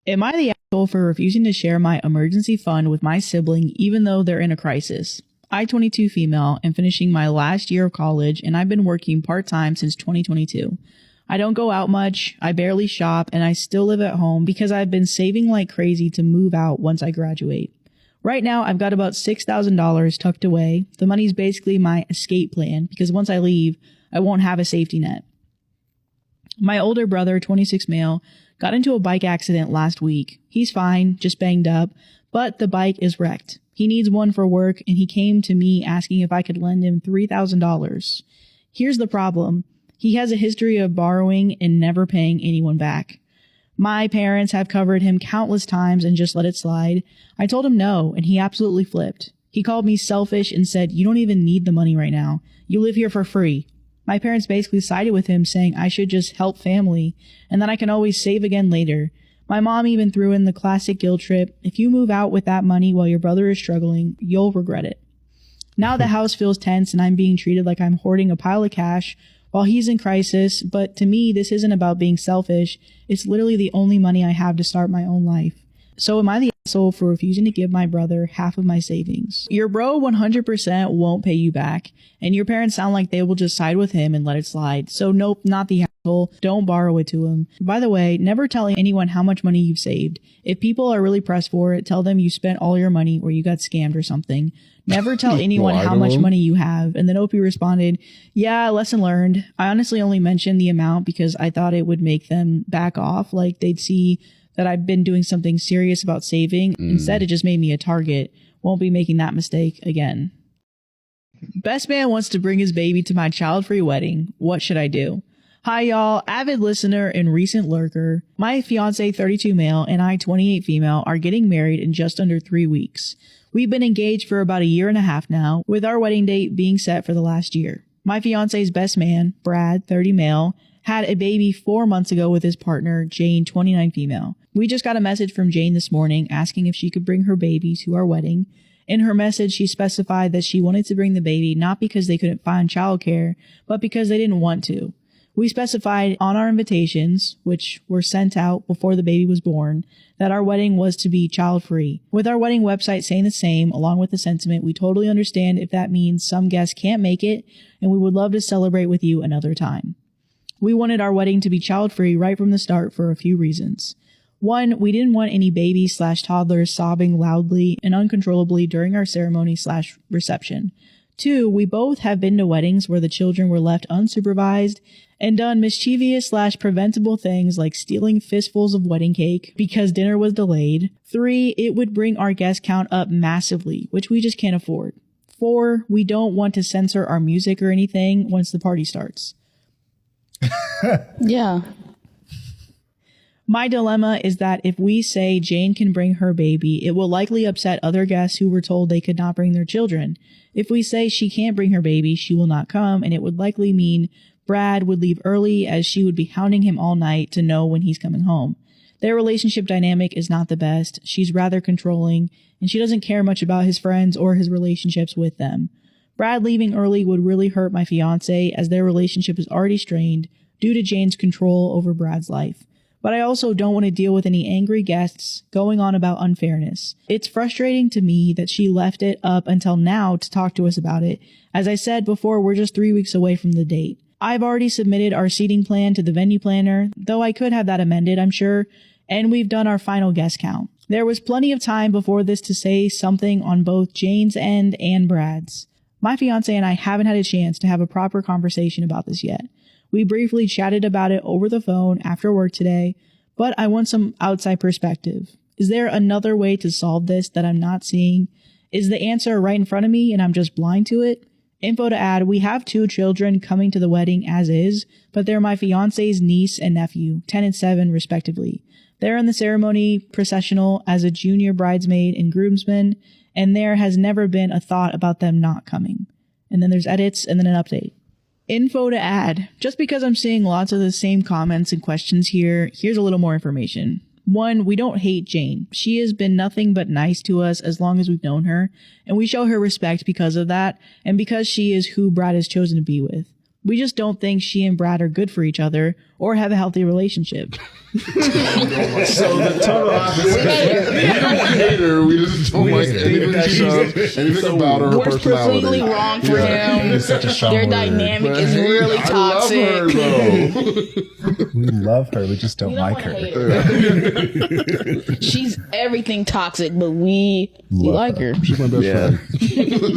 Am I the asshole for refusing to share my emergency fund with my sibling even though they're in a crisis? I, 22 female, am finishing my last year of college and I've been working part-time since 2022. I don't go out much, I barely shop, and I still live at home because I've been saving like crazy to move out once I graduate. Right now, I've got about $6,000 tucked away. The money's basically my escape plan because once I leave, I won't have a safety net. My older brother, 26 male, got into a bike accident last week. He's fine, just banged up, but the bike is wrecked. He needs one for work, and he came to me asking if I could lend him $3,000. Here's the problem. He has a history of borrowing and never paying anyone back. My parents have covered him countless times and just let it slide. I told him no, and he absolutely flipped. He called me selfish and said, "You don't even need the money right now. You live here for free." My parents basically sided with him, saying I should just help family and that I can always save again later. My mom even threw in the classic guilt trip. If you move out with that money while your brother is struggling, you'll regret it. Now the house feels tense and I'm being treated like I'm hoarding a pile of cash while he's in crisis. But to me, this isn't about being selfish. It's literally the only money I have to start my own life. So am I the asshole for refusing to give my brother half of my savings? Your bro 100% won't pay you back, and your parents sound like they will just side with him and let it slide. So nope, not the asshole. Don't borrow it to him. By the way, never tell anyone how much money you've saved. If people are really pressed for it, tell them you spent all your money or you got scammed or something. Never tell anyone how much money you have. And then Opie responded, "Yeah, lesson learned. I honestly only mentioned the amount because I thought it would make them back off, like they'd see that I've been doing something serious about saving. Instead, it just made me a target. Won't be making that mistake again." Best man wants to bring his baby to my child-free wedding. What should I do? Hi, y'all. Avid listener and recent lurker. My fiance, 32 male, and I, 28 female, are getting married in just under 3 weeks. We've been engaged for about a year and a half now, with our wedding date being set for the last year. My fiance's best man, Brad, 30 male, had a baby 4 months ago with his partner, Jane, 29 female. We just got a message from Jane this morning asking if she could bring her baby to our wedding. In her message, she specified that she wanted to bring the baby not because they couldn't find childcare, but because they didn't want to. We specified on our invitations, which were sent out before the baby was born, that our wedding was to be child-free. With our wedding website saying the same, along with the sentiment, we totally understand if that means some guests can't make it, and we would love to celebrate with you another time. We wanted our wedding to be child-free right from the start for a few reasons. One, we didn't want any baby/toddlers sobbing loudly and uncontrollably during our ceremony/reception. Two, we both have been to weddings where the children were left unsupervised and done mischievous/preventable things like stealing fistfuls of wedding cake because dinner was delayed. Three, it would bring our guest count up massively, which we just can't afford. Four, we don't want to censor our music or anything once the party starts. Yeah. My dilemma is that if we say Jane can bring her baby, it will likely upset other guests who were told they could not bring their children. If we say she can't bring her baby, she will not come, and it would likely mean Brad would leave early as she would be hounding him all night to know when he's coming home. Their relationship dynamic is not the best. She's rather controlling, and she doesn't care much about his friends or his relationships with them. Brad leaving early would really hurt my fiance as their relationship is already strained due to Jane's control over Brad's life. But I also don't want to deal with any angry guests going on about unfairness. It's frustrating to me that she left it up until now to talk to us about it. As I said before, we're just 3 weeks away from the date. I've already submitted our seating plan to the venue planner, though I could have that amended, I'm sure, and we've done our final guest count. There was plenty of time before this to say something on both Jane's end and Brad's. My fiance and I haven't had a chance to have a proper conversation about this yet. We briefly chatted about it over the phone after work today, but I want some outside perspective. Is there another way to solve this that I'm not seeing? Is the answer right in front of me and I'm just blind to it? Info to add, we have 2 children coming to the wedding as is, but they're my fiance's niece and nephew, 10 and 7 respectively. They're in the ceremony processional as a junior bridesmaid and groomsman, and there has never been a thought about them not coming. And then there's edits and then an update. Info to add. Just because I'm seeing lots of the same comments and questions here, here's a little more information. 1, we don't hate Jane. She has been nothing but nice to us as long as we've known her, and we show her respect because of that, and because she is who Brad has chosen to be with. We just don't think she and Brad are good for each other or have a healthy relationship. So the total opposite. We don't hate her. We just don't like anything she does, anything about her We're personality. completely wrong for him. It's such a strong Their word. dynamic But is hey, really I toxic. love her, though. We love her. We just don't like her. She's everything toxic, but we like her. She's my best friend.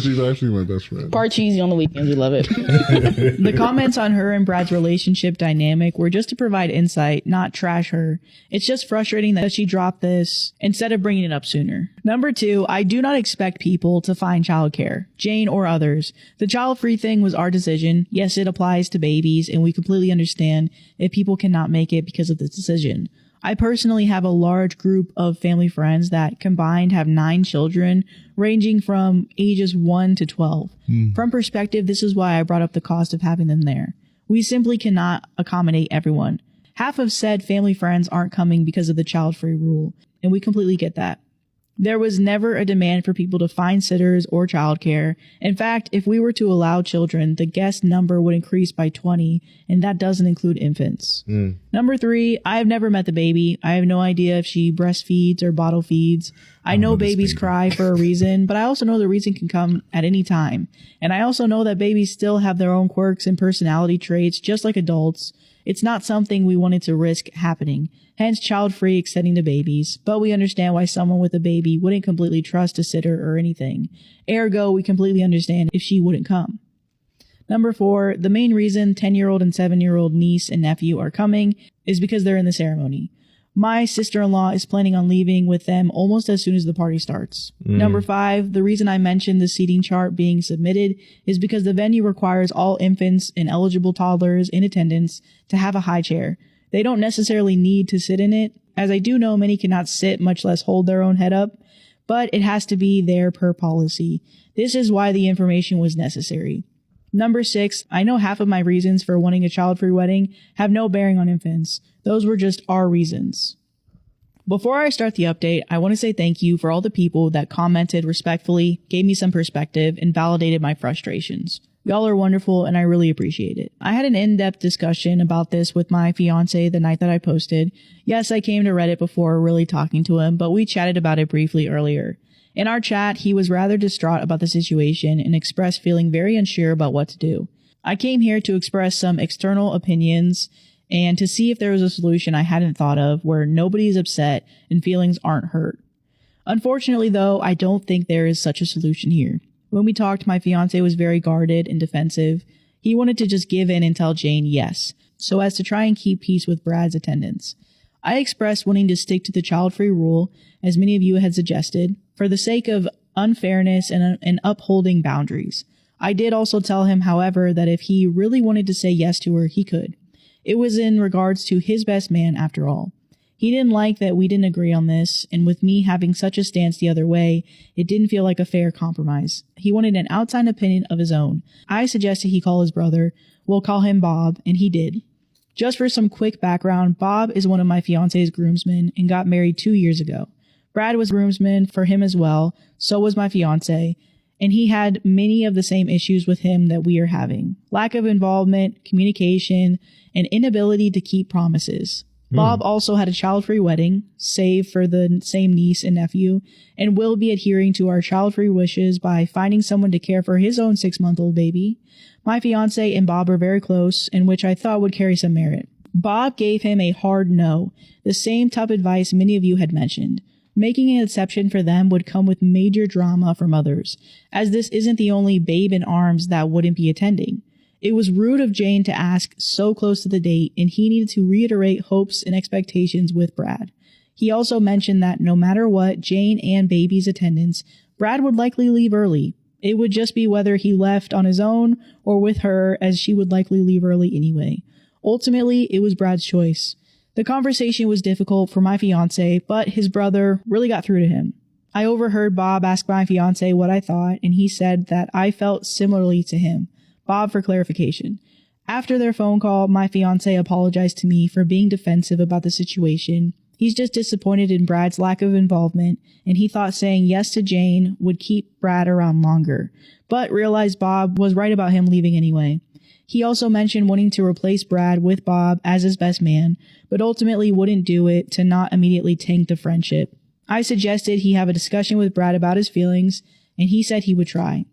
She's actually my best friend. Part cheesy on the weekends. We love it. The comments on her and Brad's relationship dynamic were just to provide insight, not trash her. It's just frustrating that she dropped this instead of bringing it up sooner. Number 2, I do not expect people to find childcare, Jane or others. The child-free thing was our decision. Yes, it applies to babies, and we completely understand if people cannot make it because of this decision. I personally have a large group of family friends that combined have 9 children, ranging from ages 1 to 12. From perspective, this is why I brought up the cost of having them there. We simply cannot accommodate everyone. Half of said family friends aren't coming because of the child-free rule, and we completely get that. There was never a demand for people to find sitters or childcare. In fact, if we were to allow children, the guest number would increase by 20, and that doesn't include infants. Number 3, I have never met the baby. I have no idea if she breastfeeds or bottle feeds. I know babies cry for a reason, but I also know the reason can come at any time. And I also know that babies still have their own quirks and personality traits, just like adults. It's not something we wanted to risk happening. Hence child-free extending to babies, but we understand why someone with a baby wouldn't completely trust a sitter or anything. Ergo, we completely understand if she wouldn't come. Number 4, the main reason 10-year-old and 7-year-old niece and nephew are coming is because they're in the ceremony. My sister-in-law is planning on leaving with them almost as soon as the party starts. Number 5, the reason I mentioned the seating chart being submitted is because the venue requires all infants and eligible toddlers in attendance to have a high chair. They don't necessarily need to sit in it, as I do know many cannot sit, much less hold their own head up, but it has to be there per policy. This is why the information was necessary. Number 6, I know half of my reasons for wanting a child-free wedding have no bearing on infants. Those were just our reasons. Before I start the update, I want to say thank you for all the people that commented respectfully, gave me some perspective, and validated my frustrations. Y'all are wonderful, and I really appreciate it. I had an in-depth discussion about this with my fiance the night that I posted. Yes, I came to Reddit before really talking to him, but we chatted about it briefly earlier. In our chat, he was rather distraught about the situation and expressed feeling very unsure about what to do. I came here to express some external opinions and to see if there was a solution I hadn't thought of where nobody is upset and feelings aren't hurt. Unfortunately, though, I don't think there is such a solution here. When we talked, my fiance was very guarded and defensive. He wanted to just give in and tell Jane yes, so as to try and keep peace with Brad's attendance. I expressed wanting to stick to the child-free rule, as many of you had suggested, for the sake of unfairness and upholding boundaries. I did also tell him, however, that if he really wanted to say yes to her, he could. It was in regards to his best man, after all. He didn't like that we didn't agree on this, and with me having such a stance the other way, it didn't feel like a fair compromise. He wanted an outside opinion of his own. I suggested he call his brother. We'll call him Bob, and he did. Just for some quick background, Bob is one of my fiance's groomsmen and got married 2 years ago. Brad was groomsman for him as well, so was my fiance, and he had many of the same issues with him that we are having. Lack of involvement, communication, and inability to keep promises. Bob also had a child-free wedding, save for the same niece and nephew, and will be adhering to our child-free wishes by finding someone to care for his own 6-month-old baby. My fiance and Bob are very close, and which I thought would carry some merit. Bob gave him a hard no, the same tough advice many of you had mentioned. Making an exception for them would come with major drama from others, as this isn't the only babe in arms that wouldn't be attending. It was rude of Jane to ask so close to the date, and he needed to reiterate hopes and expectations with Brad. He also mentioned that no matter what, Jane and baby's attendance, Brad would likely leave early. It would just be whether he left on his own or with her, as she would likely leave early anyway. Ultimately, it was Brad's choice. The conversation was difficult for my fiance, but his brother really got through to him. I overheard Bob ask my fiance what I thought, and he said that I felt similarly to him. Bob for clarification. After their phone call, my fiance apologized to me for being defensive about the situation. He's just disappointed in Brad's lack of involvement, and he thought saying yes to Jane would keep Brad around longer, but realized Bob was right about him leaving anyway. He also mentioned wanting to replace Brad with Bob as his best man, but ultimately wouldn't do it to not immediately tank the friendship. I suggested he have a discussion with Brad about his feelings, and he said he would try.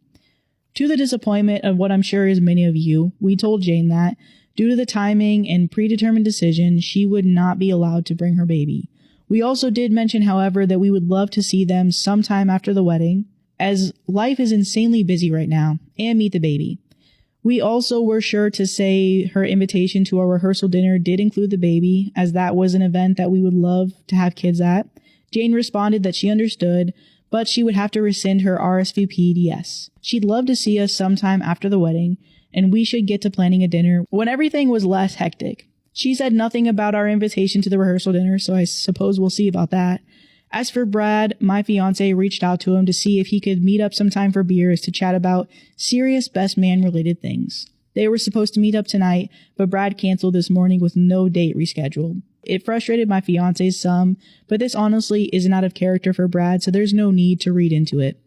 To the disappointment of what I'm sure is many of you, we told Jane that, due to the timing and predetermined decision, she would not be allowed to bring her baby. We also did mention, however, that we would love to see them sometime after the wedding, as life is insanely busy right now, and meet the baby. We also were sure to say her invitation to our rehearsal dinner did include the baby, as that was an event that we would love to have kids at. Jane responded that she understood, but she would have to rescind her RSVP'd yes. She'd love to see us sometime after the wedding, and we should get to planning a dinner when everything was less hectic. She said nothing about our invitation to the rehearsal dinner, so I suppose we'll see about that. As for Brad, my fiance reached out to him to see if he could meet up sometime for beers to chat about serious best man related things. They were supposed to meet up tonight, but Brad canceled this morning with no date rescheduled. It frustrated my fiance some, but this honestly isn't out of character for Brad, so there's no need to read into it.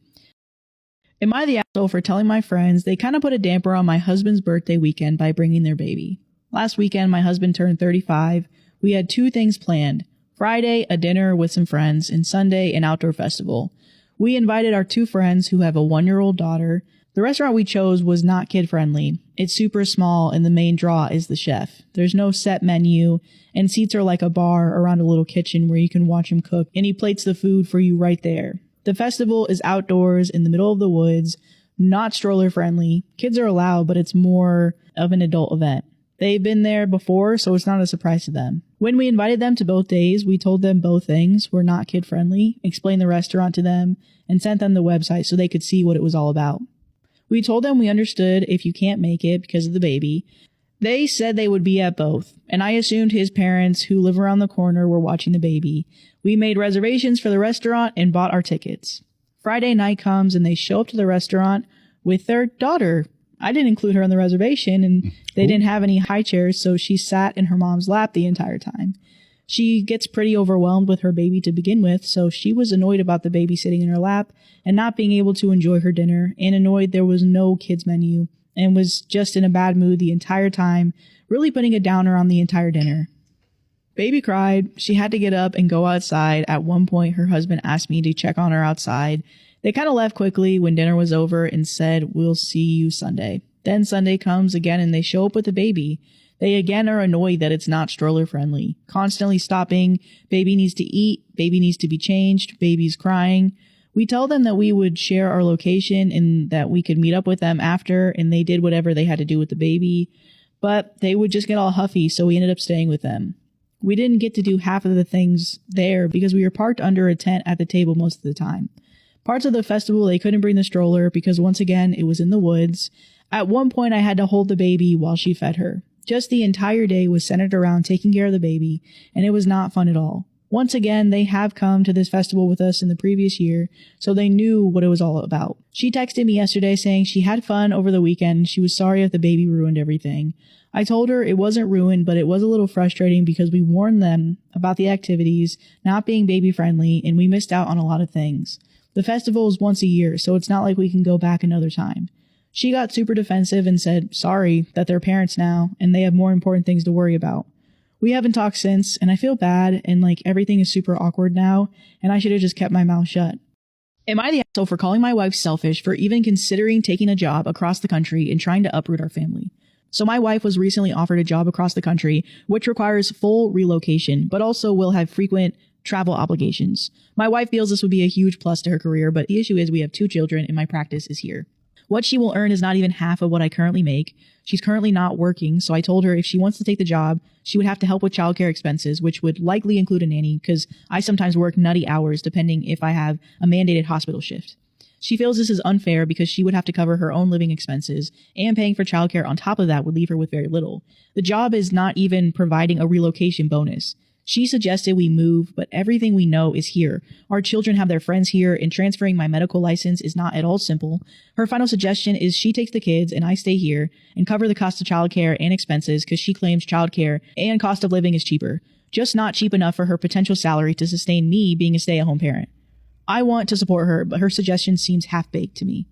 Am I the asshole for telling my friends they kind of put a damper on my husband's birthday weekend by bringing their baby? Last weekend, my husband turned 35. We had 2 things planned. Friday, a dinner with some friends, and Sunday, an outdoor festival. We invited our 2 friends who have a 1-year-old daughter. The restaurant we chose was not kid-friendly. It's super small, and the main draw is the chef. There's no set menu, and seats are like a bar around a little kitchen where you can watch him cook, and he plates the food for you right there. The festival is outdoors in the middle of the woods, not stroller-friendly. Kids are allowed, but it's more of an adult event. They've been there before, so it's not a surprise to them. When we invited them to both days, we told them both things were not kid-friendly, explained the restaurant to them, and sent them the website so they could see what it was all about. We told them we understood if you can't make it because of the baby. They said they would be at both, and I assumed his parents, who live around the corner, were watching the baby. We made reservations for the restaurant and bought our tickets. Friday night comes and they show up to the restaurant with their daughter. I didn't include her on the reservation, and they didn't have any high chairs, so she sat in her mom's lap the entire time. She gets pretty overwhelmed with her baby to begin with, so she was annoyed about the baby sitting in her lap and not being able to enjoy her dinner, and annoyed there was no kids menu, and was just in a bad mood the entire time, really putting a downer on the entire dinner. Baby cried. She had to get up and go outside. At one point, her husband asked me to check on her outside. They kind of left quickly when dinner was over and said, "We'll see you Sunday." Then Sunday comes again and they show up with the baby. They again are annoyed that it's not stroller friendly. Constantly stopping. Baby needs to eat. Baby needs to be changed. Baby's crying. We tell them that we would share our location and that we could meet up with them after, and they did whatever they had to do with the baby. But they would just get all huffy, so we ended up staying with them. We didn't get to do half of the things there because we were parked under a tent at the table most of the time. Parts of the festival, they couldn't bring the stroller because once again, it was in the woods. At one point, I had to hold the baby while she fed her. Just the entire day was centered around taking care of the baby, and it was not fun at all. Once again, they have come to this festival with us in the previous year, so they knew what it was all about. She texted me yesterday saying she had fun over the weekend and she was sorry if the baby ruined everything. I told her it wasn't ruined, but it was a little frustrating because we warned them about the activities not being baby friendly, and we missed out on a lot of things. The festival is once a year, so it's not like we can go back another time. She got super defensive and said sorry that they're parents now and they have more important things to worry about. We haven't talked since, and I feel bad, and like everything is super awkward now, and I should have just kept my mouth shut. Am I the asshole for calling my wife selfish for even considering taking a job across the country and trying to uproot our family? So my wife was recently offered a job across the country, which requires full relocation, but also will have frequent travel obligations. My wife feels this would be a huge plus to her career, but the issue is we have 2 children and my practice is here. What she will earn is not even half of what I currently make. She's currently not working, so I told her if she wants to take the job, she would have to help with childcare expenses, which would likely include a nanny because I sometimes work nutty hours depending if I have a mandated hospital shift. She feels this is unfair because she would have to cover her own living expenses, and paying for childcare on top of that would leave her with very little. The job is not even providing a relocation bonus. She suggested we move, but everything we know is here. Our children have their friends here, and transferring my medical license is not at all simple. Her final suggestion is she takes the kids and I stay here and cover the cost of childcare and expenses because she claims childcare and cost of living is cheaper. Just not cheap enough for her potential salary to sustain me being a stay-at-home parent. I want to support her, but her suggestion seems half-baked to me.